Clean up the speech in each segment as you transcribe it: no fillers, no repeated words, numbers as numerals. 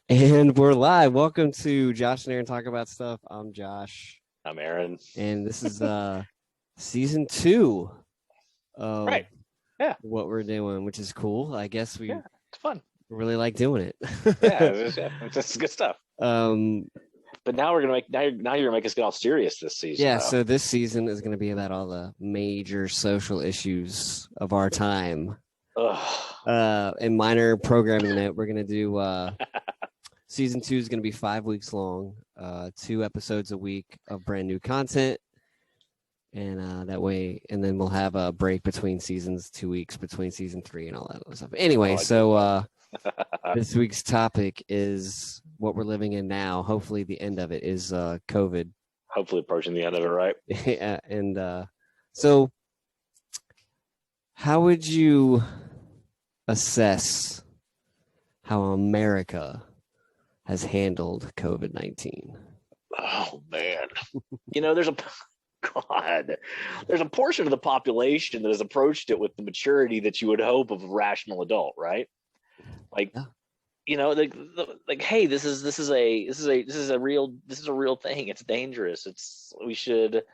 And we're live. Welcome to Josh and Aaron Talk About Stuff. I'm Josh, I'm Aaron. and this is season 2 of Right. Yeah. what we're doing, which is cool. I guess we Yeah. It's fun. really like doing Yeah. it. It's good stuff. um, But now we're gonna make now you're gonna make us get all serious this season, yeah, though. so this season is going to be about all the major social issues of our time. Ugh. And minor programming note, we're going to do season 2 is going to be 5 weeks long, 2 episodes a week of brand new content. And that way, and then we'll have a break between seasons, 2 weeks between season 3 and all that other stuff. Anyway, so this week's topic is what we're living in now. Hopefully, the end of it is COVID. Hopefully, approaching the end of it, right? Yeah, and so, how would you assess how America has handled COVID-19? Oh man, there's a there's a portion of the population that has approached it with the maturity that you would hope of a rational adult, right? Like, Yeah. like, hey, this is a real thing. It's dangerous. We should,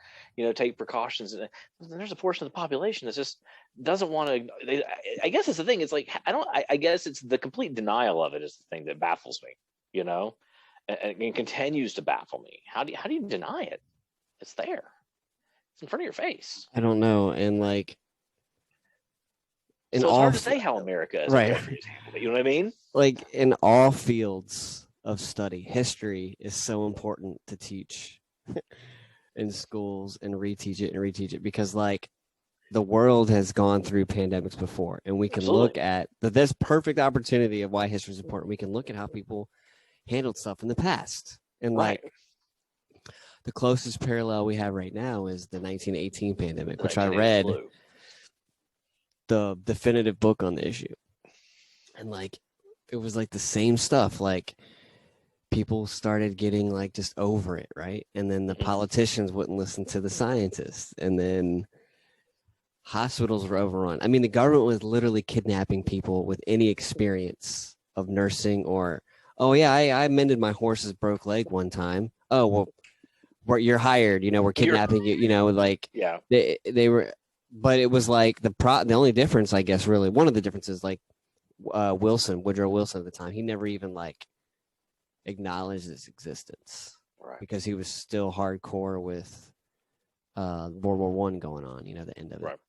take precautions. And there's a portion of the population that just doesn't want to. I guess it's the thing. It's like I guess it's the complete denial of it is the thing that baffles me. And continues to baffle me. How do you deny it? It's there. It's in front of your face. I don't know, and like. So it's hard to say how America is. Right. You know what I mean? Like in all fields of study, history is so important to teach in schools and reteach it because like the world has gone through pandemics before, and we can look at this perfect opportunity of why history is important. We can look at how people handled stuff in the past, and like the closest parallel we have right now is the 1918 pandemic, which I read the definitive book on the issue, and like it was like the same stuff. Like people started getting like just over it, right? And then the politicians wouldn't listen to the scientists, and then hospitals were overrun. I mean, the government was literally kidnapping people with any experience of nursing or, oh yeah, I mended my horse's broke leg one time. Oh well, you're hired. We're kidnapping you. Like they were. But it was like the only difference, I guess, really one of the differences, like Woodrow Wilson at the time, he never even like acknowledged its existence, right? Because he was still hardcore with World War I going on, the end of it. Right.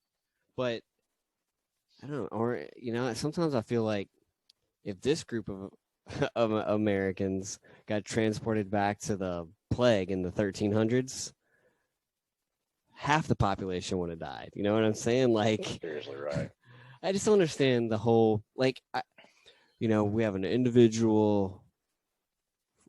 But I don't know, or sometimes I feel like if this group of Americans got transported back to the plague in the 1300s, half the population would have died. You know what I'm saying? Like, seriously, right? I just don't understand the whole, like, we have an individual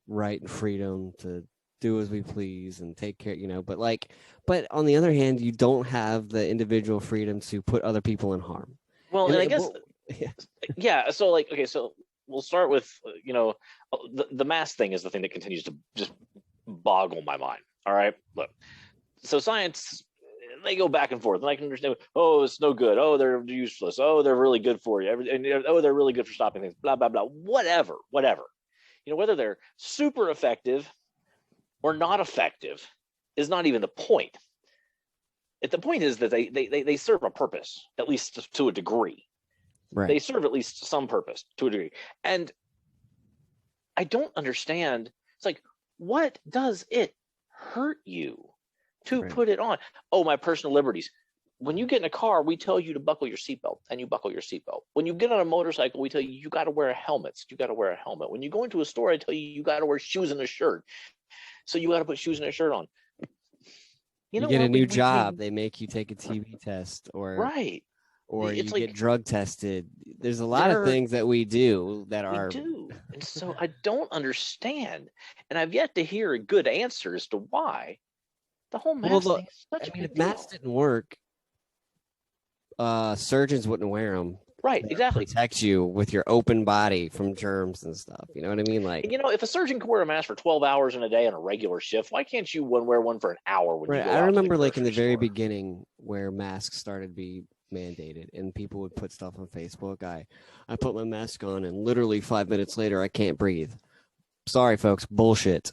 right and freedom to do as we please and take care, but on the other hand, you don't have the individual freedom to put other people in harm. Well, and I guess, yeah. So like, okay, so we'll start with, the mask thing is the thing that continues to just boggle my mind. All right, look. So science, they go back and forth, and I can understand. Oh, it's no good. Oh, they're useless. Oh, they're really good for you. And oh, they're really good for stopping things. Blah blah blah. Whatever. Whether they're super effective or not effective is not even the point. The point is that they serve a purpose, at least to a degree. Right. They serve at least some purpose to a degree, and I don't understand. It's like, what does it hurt you to put it on? Oh, my personal liberties. When you get in a car, we tell you to buckle your seatbelt, and you buckle your seatbelt. When you get on a motorcycle, we tell you got to wear a helmet. You got to wear a helmet. When you go into a store, I tell you got to wear shoes and a shirt. So you got to put shoes and a shirt on. You get a new job, they make you take a TB test, or or you get drug tested. There's a lot of things that we do that are. We do. And so I don't understand, and I've yet to hear a good answer as to why the whole mask thing is such a big deal. If masks didn't work, surgeons wouldn't wear them. Right, exactly. Protect you with your open body from germs and stuff. You know what I mean? Like, if a surgeon can wear a mask for 12 hours in a day on a regular shift, why can't you wear one for an hour when you go out? I remember like in the very beginning where masks started to be mandated and people would put stuff on Facebook. I put my mask on and literally 5 minutes later I can't breathe. Sorry, folks, bullshit.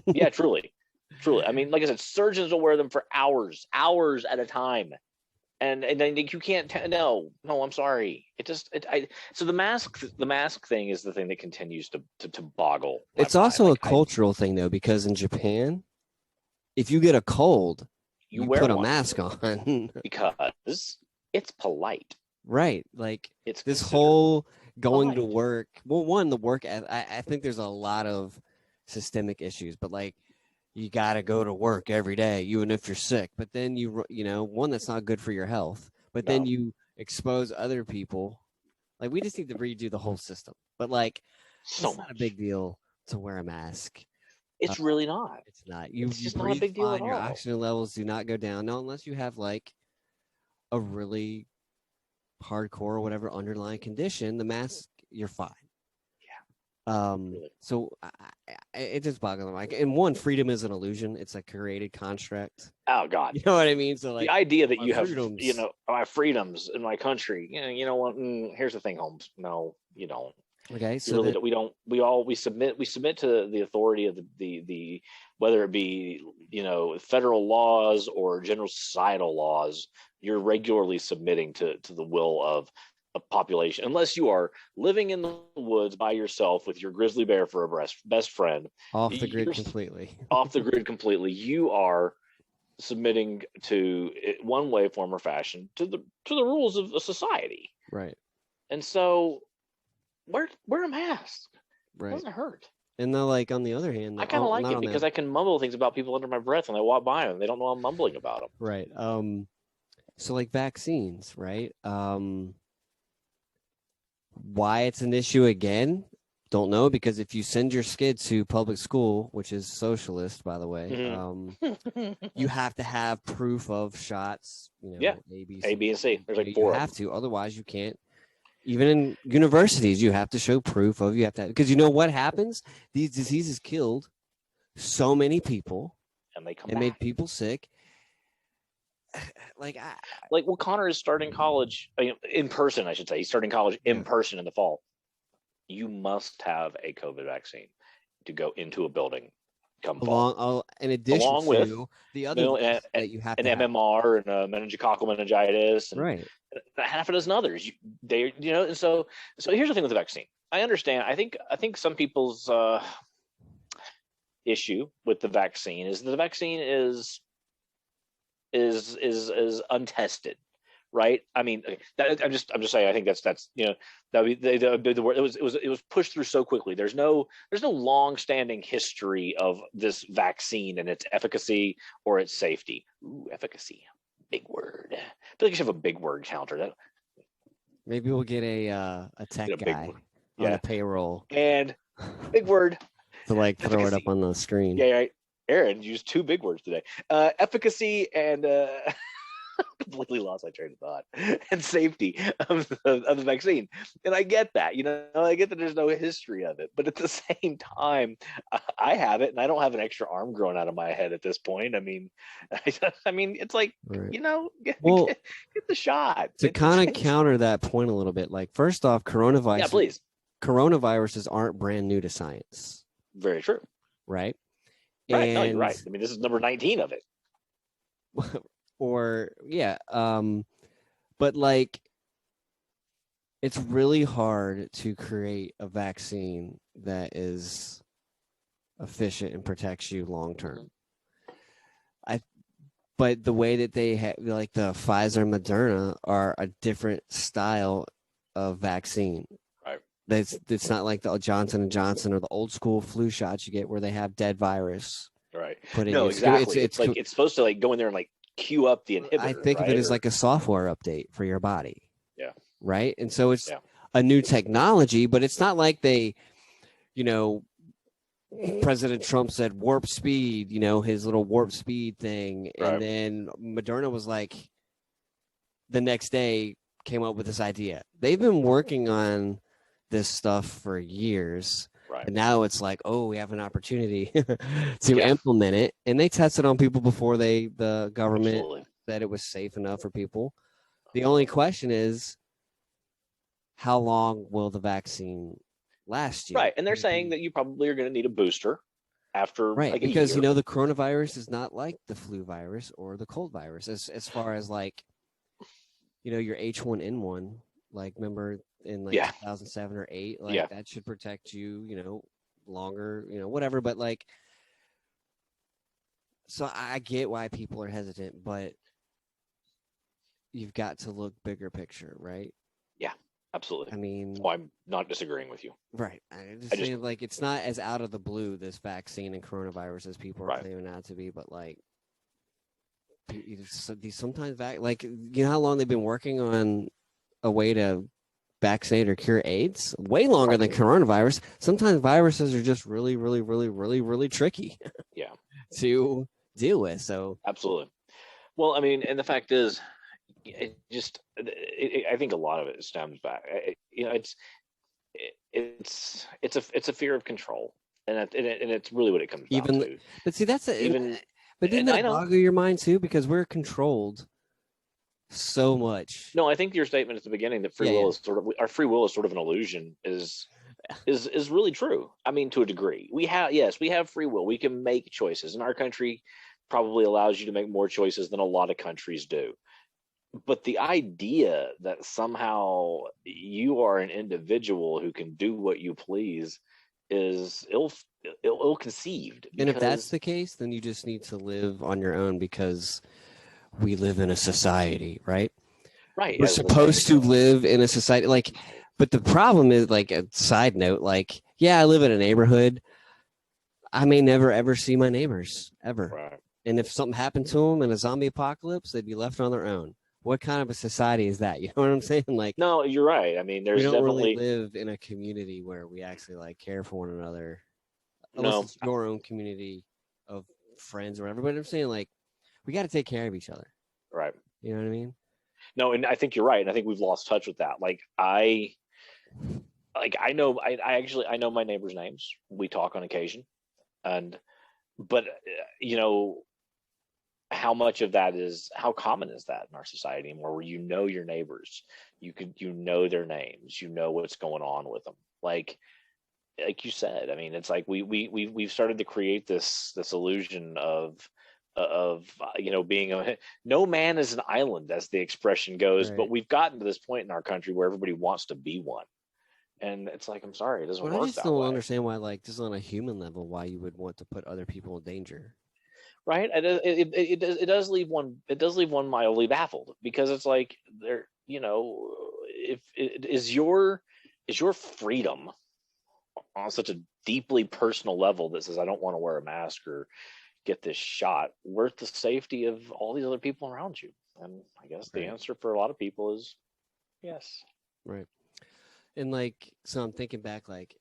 Yeah, truly, truly. I mean, like I said, surgeons will wear them for hours, hours at a time, and then you can't. No, I'm sorry. So the mask thing is the thing that continues to boggle my It's mind. also a Like cultural thing though, because in Japan, if you get a cold, you you wear put a one mask on. because it's polite. Right. Like It's this considered whole going to polite. work. Well, one, the work, I think there's a lot of systemic issues, but like you got to go to work every day, even if you're sick. But then one, that's not good for your health. But then No, you expose other people. Like we just need to redo the whole system. But like, so it's not a much. big deal to wear a mask. It's really not. It's not. It's You just not a breathe big deal at fine. Your all. oxygen levels do not go down. No, unless you have like a really hardcore or whatever underlying condition, the mask, you're fine. Really. So it just boggles my mind. And one, freedom is an illusion. It's a created construct. Oh God. You know what I mean? So The like idea that our you have, freedoms. my freedoms in my country. You know what? Here's the thing, Holmes. No, you don't. Okay, You so really that don't. We don't. We submit to the authority of the whether it be federal laws or general societal laws. You're regularly submitting to the will of a population, unless you are living in the woods by yourself with your grizzly bear for a best friend. off the grid You're completely. off the grid completely. You are submitting to it one way, form, or fashion to the rules of a society. Right. And so wear a mask. It Right. doesn't hurt. And then like on the other hand, I kind of like not it on because that. I can mumble things about people under my breath when I walk by them. They don't know I'm mumbling about them. Right. So like vaccines, right? Why it's an issue again? Don't know, because if you send your kid to public school, which is socialist, by the way, you have to have proof of shots. Yeah. A, B, A, B, and C. There's like you four. have to, otherwise you can't. Even in universities, you have to show proof of. You have to, because you know what happens? These diseases killed so many people, and they come and back. made people sick. Like Connor is starting college in person. I should say he's starting college in person in the fall. You must have a COVID vaccine to go into a building. Come fall. In addition along with the other that you have an to MMR and a meningococcal meningitis and right. half a dozen others. And so here's the thing with the vaccine. I understand. I think some people's issue with the vaccine is that the vaccine is untested, right? I mean, I'm just saying. I think that's that would be the word. It was pushed through so quickly. There's no long-standing history of this vaccine and its efficacy or its safety. Ooh, efficacy, big word. I feel like you should have a big word counter. Maybe we'll get a tech guy on the payroll and big word to like throw it up on the screen. Yeah, right. Aaron used two big words today: efficacy and completely lost my train of thought, and safety of the vaccine. And I get that, I get that there's no history of it, but at the same time, I have it, and I don't have an extra arm growing out of my head at this point. I mean, it's like right. get the shot. To kind of counter that point a little bit, like first off, coronavirus. Yeah, please. Coronaviruses aren't brand new to science. Very true. Right. Right. No, you're right. I mean, this is number 19 of it. Or but like it's really hard to create a vaccine that is efficient and protects you long term. But the way that they have, like the Pfizer and Moderna, are a different style of vaccine. Right. It's not like the Johnson & Johnson or the old school flu shots you get where they have dead virus. Right. No, exactly. It's like it's supposed to like go in there and like queue up the inhibitor. I think of it as like a software update for your body. Yeah. Right. And so it's a new technology, but it's not like they, President Trump said warp speed, his little warp speed thing. Right. And then Moderna was like, the next day came up with this idea. They've been working on this stuff for years. Right. And now it's like, oh, we have an opportunity to implement it. And they tested on people before the government said it was safe enough for people. The only question is, how long will the vaccine last year. Right. And they're saying that you probably are going to need a booster after right, like because a year. the coronavirus is not like the flu virus or the cold virus as far as like your H1N1, like remember in like 2007 or 8, like that should protect you, longer, whatever, but like, so I get why people are hesitant, but you've got to look bigger picture, right? Yeah, absolutely. I mean, that's why I'm not disagreeing with you. Right. I'm just saying, like, it's not as out of the blue, this vaccine and coronavirus, as people are claiming out to be, but like, sometimes like, how long they've been working on a way to vaccinate or cure AIDS? Way longer than coronavirus. Sometimes viruses are just really, really, really, really, really tricky. Yeah. To deal with. So absolutely. Well, I mean, and the fact is, I think a lot of it stems back. It's a fear of control, and it's really what it comes down to. But see, that's but didn't that boggle your mind too? Because we're controlled so much. No, I think your statement at the beginning that free will is our free will is sort of an illusion is really true. I mean, to a degree, we have free will. We can make choices, and our country probably allows you to make more choices than a lot of countries do. But the idea that somehow you are an individual who can do what you please is ill-conceived. And if that's the case, then you just need to live on your own, because we live in a society, right? Right. We're supposed to live in a society, like, but the problem is, like, a side note, like, I live in a neighborhood. I may never, ever see my neighbors, ever. Right. And if something happened to them in a zombie apocalypse, they'd be left on their own. What kind of a society is that? You know what I'm saying? Like, no, you're right. I mean, we don't really live in a community where we actually like care for one another. Unless it's your own community of friends or whatever. But I'm saying, like, we got to take care of each other. Right. You know what I mean? No, and I think you're right. And I think we've lost touch with that. Like, I know my neighbors' names. We talk on occasion, but how much of that is, how common is that in our society anymore, where your neighbors, you know their names, what's going on with them, like you said. I mean, it's like we've started to create this illusion of being no man is an island, as the expression goes. Right. But we've gotten to this point in our country where everybody wants to be one, and it's like, I'm sorry, it doesn't work that way. I just don't understand why, like, just on a human level, why you would want to put other people in danger. Right. It does leave one mildly baffled, because it's like, there, if it is your freedom on such a deeply personal level that says, I don't want to wear a mask or get this shot, worth the safety of all these other people around you? And I guess the answer for a lot of people is yes. Right. And like, so I'm thinking back, like,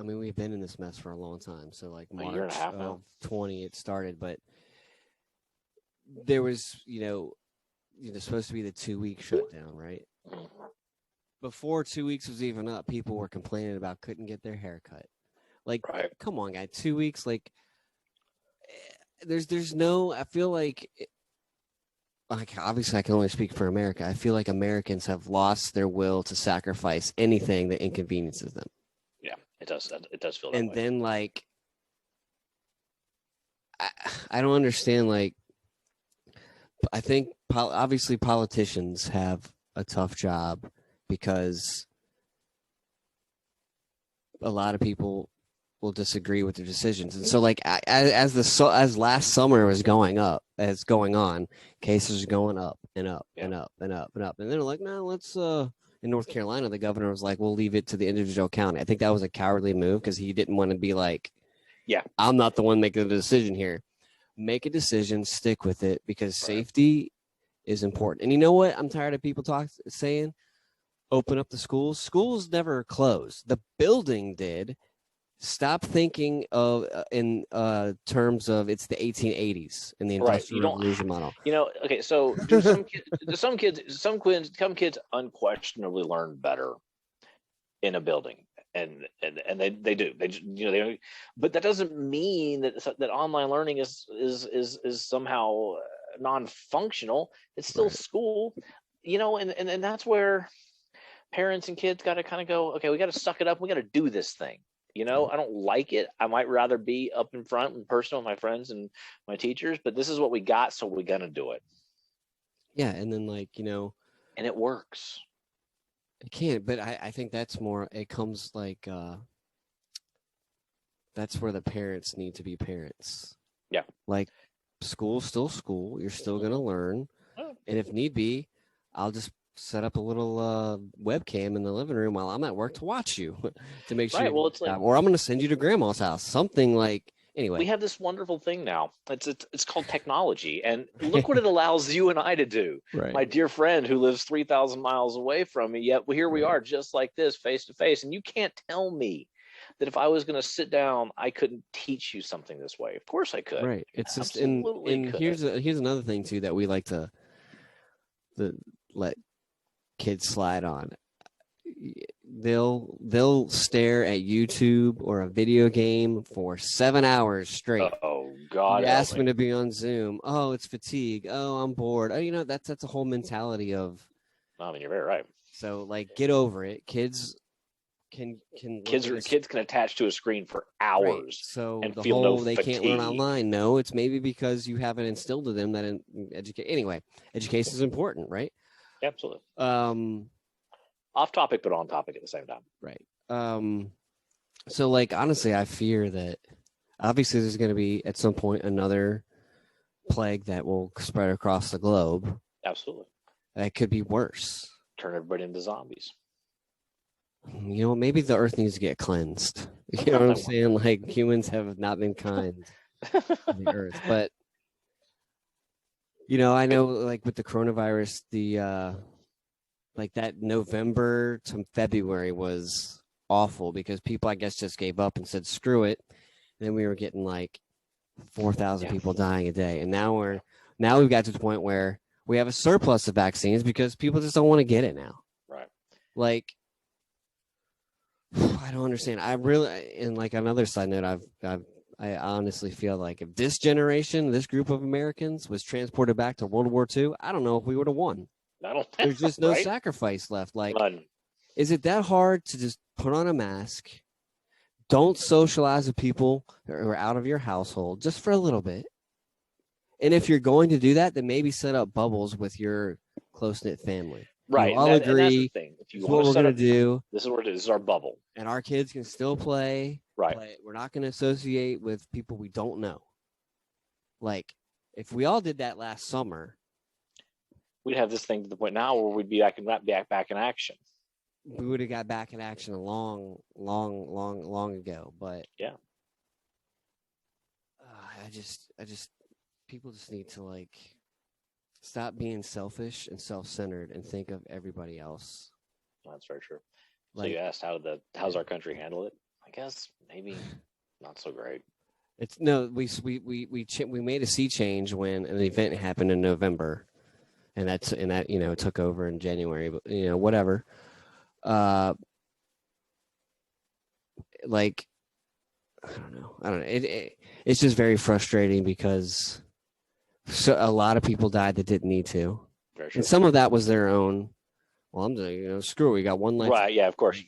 we've been in this mess for a long time. So like March of 20, it started, but there was, supposed to be the 2-week shutdown, right? Before 2 weeks was even up, people were complaining about couldn't get their hair cut. Like, come on, guy, 2 weeks, like, there's no, I feel like obviously I can only speak for America. I feel like Americans have lost their will to sacrifice anything that inconveniences them. Yeah, it does feel that way. And then, like, I don't understand, like, I think obviously politicians have a tough job, because a lot of people will disagree with their decisions. And so, like, as last summer was going on, cases are going up and up and up and up and up. And they're like, no, let's, in North Carolina, the governor was like, we'll leave it to the individual county. I think that was a cowardly move, because he didn't want to be like, I'm not the one making the decision here. Make a decision, stick with it, because safety is important. And you know what? I'm tired of people saying, open up the schools. Schools never closed. The building did. Stop thinking of in terms of it's the 1880s in the Industrial Revolution model. Okay, so some kids unquestionably learn better in a building, and they do. They but that doesn't mean that online learning is somehow non-functional. It's still school, and that's where parents and kids got to kind of go, okay, we got to suck it up. We got to do this thing. You know, I don't like it. I might rather be up in front and personal with my friends and my teachers, but this is what we got, so we're gonna do it. Yeah, and then like, and it works. It can't, but I think that's more. It comes like that's where the parents need to be parents. Yeah, like school's still school. You're still gonna learn, and if need be, I'll just set up a little webcam in the living room while I'm at work to watch you to make sure. Right. Well, it's like, or I'm going to send you to grandma's house. Something like, anyway. We have this wonderful thing now. It's called technology, and look what it allows you and I to do. Right. My dear friend who lives 3,000 miles away from me, yet here we are, just like this, face to face. And you can't tell me that if I was going to sit down, I couldn't teach you something this way. Of course I could. Right. It's just, and here's another thing too that we like to let kids slide on. They'll stare at YouTube or a video game for 7 hours straight. Oh God! You ask me to be on Zoom. Oh, it's fatigue. Oh, I'm bored. Oh, that's a whole mentality of. I mean, you're very right. So like, get over it. Kids can attach to a screen for hours. Right. So and the feel whole no they fatigue. Can't learn online. No, it's maybe because you haven't instilled to them that anyway, education is important, right? Absolutely. Off topic, but on topic at the same time. Right. So like, honestly, I fear that obviously there's going to be at some point another plague that will spread across the globe. Absolutely. That could be worse. Turn everybody into zombies. Maybe the earth needs to get cleansed. You know what I'm saying? Like, humans have not been kind to the earth, but I know, like with the coronavirus, the like that November to February was awful because people, I guess, just gave up and said screw it. And then we were getting like 4,000 people dying a day, and now we've got to the point where we have a surplus of vaccines because people just don't want to get it now. Right. Like, I don't understand. I really, and like another side note, I honestly feel like if this generation, this group of Americans was transported back to World War II, I don't know if we would have won. There's just no sacrifice left. Like, none. Is it that hard to just put on a mask? Don't socialize with people who are out of your household just for a little bit. And if you're going to do that, then maybe set up bubbles with your close-knit family. Right. I'll agree. If you this is what we're going to do. This is what it is. This is our bubble. And our kids can still play. Right. But we're not going to associate with people we don't know. Like, if we all did that last summer, we'd have this thing to the point now where we'd be back in action. We would have got back in action a long ago. But yeah, I just people just need to like stop being selfish and self-centered and think of everybody else. That's very true. So you asked how's our country handle it? I guess maybe not so great. It's no, we made a sea change when an event happened in November, and that took over in January. But whatever. Like, I don't know. It's just very frustrating because a lot of people died that didn't need to, and some of that was their own. Well, I'm just, screw it. We got one life. Right. Yeah. Of course.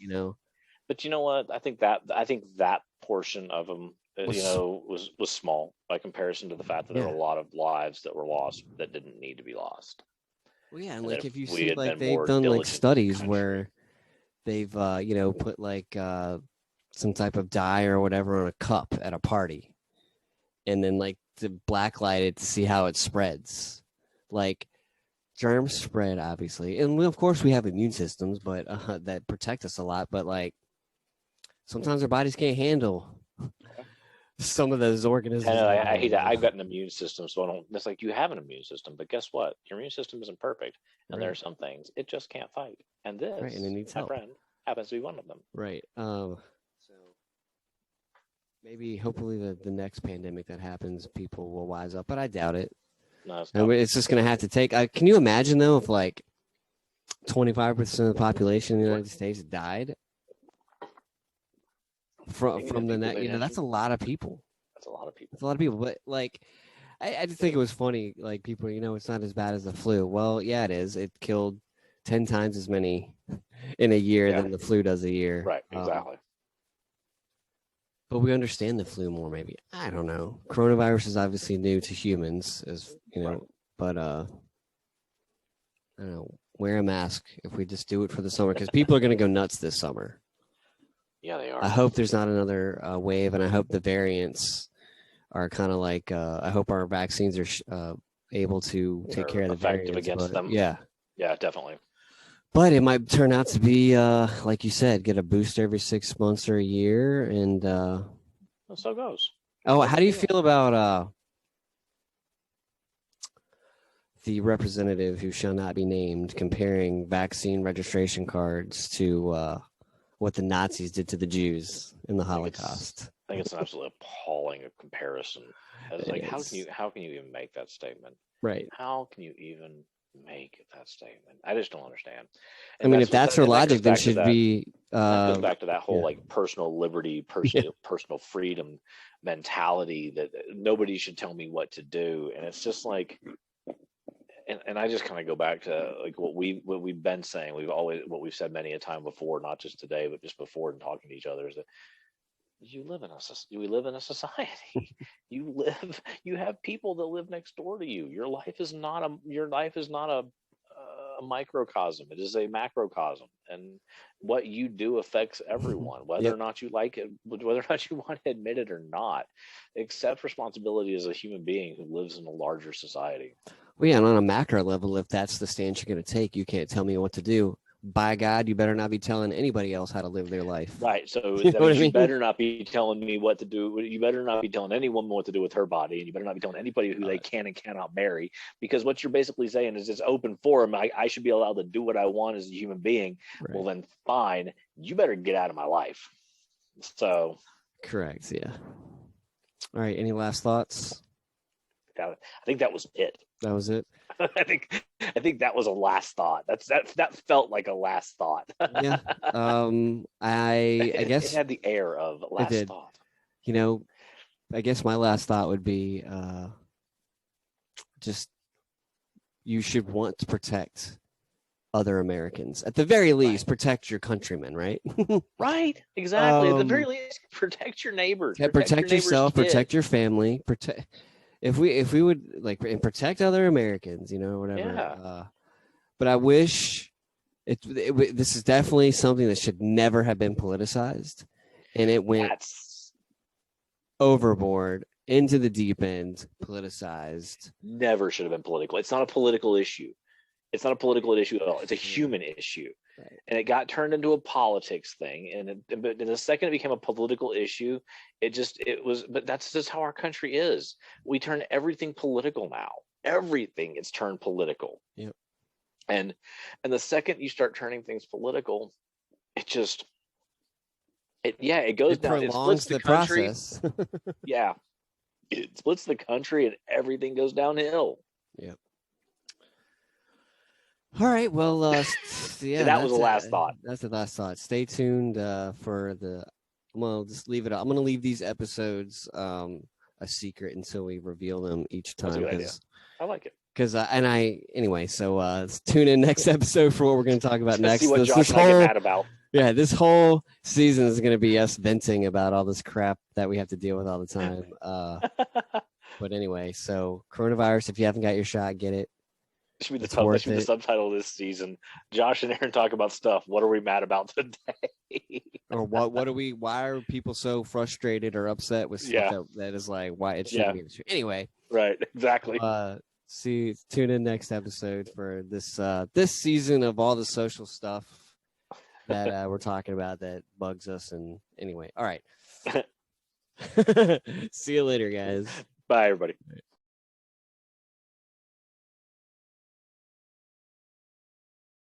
But you know what? I think that portion of them, was small by comparison to the fact that there were a lot of lives that were lost that didn't need to be lost. Well, yeah, and like if you see, like they've done like studies where they've put like some type of dye or whatever on a cup at a party, and then like to blacklight it to see how it spreads. Like, germs spread obviously, and of course we have immune systems, but that protect us a lot. But like sometimes our bodies can't handle some of those organisms. I hate that. I've got an immune system, so I don't. It's like you have an immune system, but guess what? Your immune system isn't perfect, and there are some things it just can't fight. And this, and it needs help. My friend, happens to be one of them. Right. So maybe, hopefully, the next pandemic that happens, people will wise up, but I doubt it. No, it's just going to have to take. Can you imagine though if like 25% of the population in the United States died from the net? That's a lot of people. That's a lot of people. That's a lot of people. But like, I just think it was funny. Like, people, it's not as bad as the flu. Well, yeah, it is. It killed 10 times as many in a year than the flu does a year. Right, exactly. But we understand the flu more, maybe. I don't know. Coronavirus is obviously new to humans, as you know, right. But I don't know. Wear a mask if we just do it for the summer, because people are going to go nuts this summer. Yeah, they are. I hope there's not another wave, and I hope the variants are kind of like. I hope our vaccines are able to take care of the effective variants against them. Yeah, definitely. But it might turn out to be, like you said, get a boost every 6 months or a year, and so it goes. Oh, how do you feel about the representative who shall not be named comparing vaccine registration cards to what the Nazis did to the Jews in the Holocaust? I think it's an absolutely appalling comparison. It's like, how can you even make that statement? Right. How can you even make that statement? I just don't understand. And I mean, if that's her logic, then should be that goes back to that whole like personal liberty, personal freedom mentality that nobody should tell me what to do. And it's just like, and I just kind of go back to like what we've been saying. What we've said many a time before, not just today, but just before and talking to each other, is that we live in a society. You have people that live next door to you. Your life is not a microcosm. It is a macrocosm, and what you do affects everyone, whether or not you like it, whether or not you want to admit it or not. Accept responsibility as a human being who lives in a larger society. Well, yeah, and on a macro level, if that's the stance you're going to take, you can't tell me what to do. By God, you better not be telling anybody else how to live their life. Right. So that means you better not be telling me what to do. You better not be telling any woman what to do with her body, and you better not be telling anybody who they can and cannot marry, because what you're basically saying is it's open forum. I should be allowed to do what I want as a human being. Right. Well, then fine. You better get out of my life. So. Correct. Yeah. All right. Any last thoughts? I think that was it. That was it. I think that was a last thought. That felt like a last thought. Yeah. I guess it had the air of last thought. You know, I guess my last thought would be just you should want to protect other Americans. At the very least, protect your countrymen, right? Right. Exactly. At the very least, protect your neighbors. Protect yourself, protect your family, If we would like and protect other Americans, whatever. Yeah. But I wish this is definitely something that should never have been politicized, and it went overboard into the deep end, politicized. Never should have been political. It's not a political issue. It's not a political issue at all. It's a human issue. Right. And it got turned into a politics thing. But the second it became a political issue, but that's just how our country is. We turn everything political now. Everything is turned political. Yep. And the second you start turning things political, it goes down. It splits the country. Process. Yeah. It splits the country and everything goes downhill. Yep. All right. Well, yeah. That was the last thought. That's the last thought. Stay tuned for the. Well, just leave it up. I'm going to leave these episodes a secret until we reveal them each time. That's a good idea. I like it. Anyway. So tune in next episode for what we're going to talk about next. See what Josh and I get mad about. Yeah, this whole season is going to be us venting about all this crap that we have to deal with all the time. But anyway, so coronavirus. If you haven't got your shot, get it. Should be the subtitle of this season. Josh and Aaron talk about stuff. What are we mad about today? Or why are people so frustrated or upset with stuff that is like why it shouldn't be an issue? Anyway. Right, exactly. Tune in next episode for this season of all the social stuff that we're talking about that bugs us. And anyway, all right. See you later, guys. Bye, everybody.